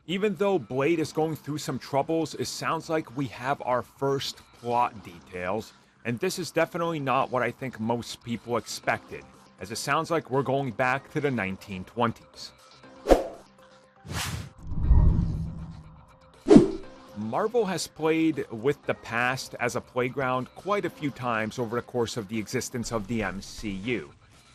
Even though Blade is going through some troubles, it sounds like we have our first plot details, and this is definitely not what I think most people expected, as it sounds like we're going back to the 1920s. Marvel has played with the past as a playground quite a few times over the course of the existence of the MCU,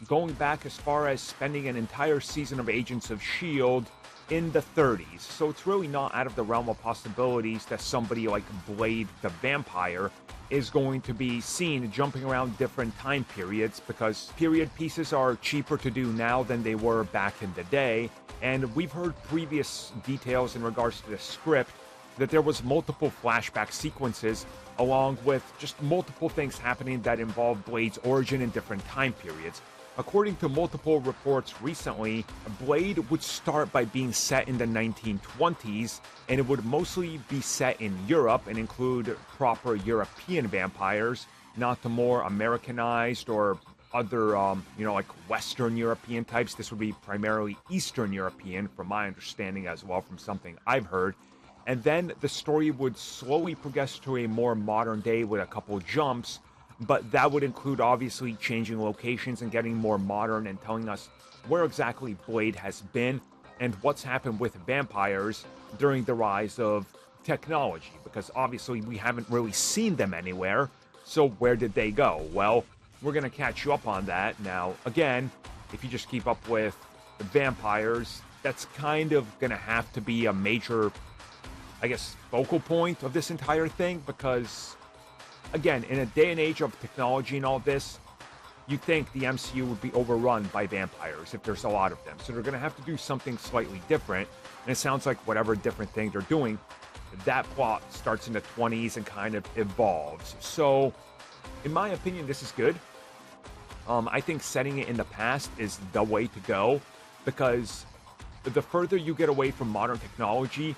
going back as far as spending an entire season of Agents of S.H.I.E.L.D. in the 30s, so it's really not out of the realm of possibilities that somebody like Blade the Vampire is going to be seen jumping around different time periods, because period pieces are cheaper to do now than they were back in the day, and we've heard previous details in regards to the script that there was multiple flashback sequences along with just multiple things happening that involve Blade's origin in different time periods. According to multiple reports recently, Blade would start by being set in the 1920s, and it would mostly be set in Europe and include proper European vampires, not the more Americanized or other, like Western European types. This would be primarily Eastern European, from my understanding as well, from something I've heard. And then the story would slowly progress to a more modern day with a couple jumps, but that would include obviously changing locations and getting more modern and telling us where exactly Blade has been and what's happened with vampires during the rise of technology, because obviously we haven't really seen them anywhere, so where did they go? Well, we're going to catch you up on that. Now, again, if you just keep up with vampires, that's kind of going to have to be a major, focal point of this entire thing, because, again, in a day and age of technology and all this, you'd think the MCU would be overrun by vampires if there's a lot of them. So they're going to have to do something slightly different, and it sounds like whatever different thing they're doing, that plot starts in the 20s and kind of evolves. So, in my opinion, this is good. I think setting it in the past is the way to go, because the further you get away from modern technology,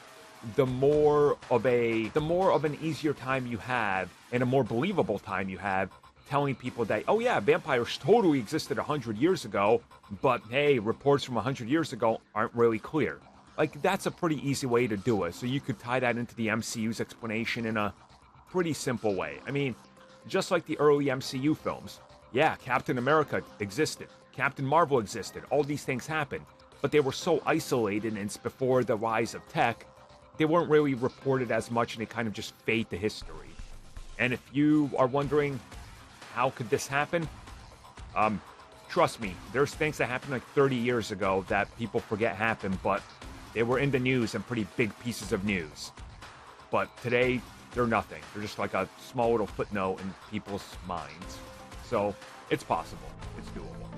the more of an easier time you have and a more believable time you have telling people that, oh yeah, vampires totally existed 100 years ago, but hey, reports from 100 years ago aren't really clear. Like, that's a pretty easy way to do it, so you could tie that into the MCU's explanation in a pretty simple way. I mean, just like the early MCU films, yeah, Captain America existed, Captain Marvel existed, all these things happened, but they were so isolated, and it's before the rise of tech, they weren't really reported as much, and they kind of just fade to history. And if you are wondering, how could this happen? Trust me, there's things that happened like 30 years ago that people forget happened, but they were in the news and pretty big pieces of news. But today, they're nothing. They're just like a small little footnote in people's minds. So, it's possible. It's doable.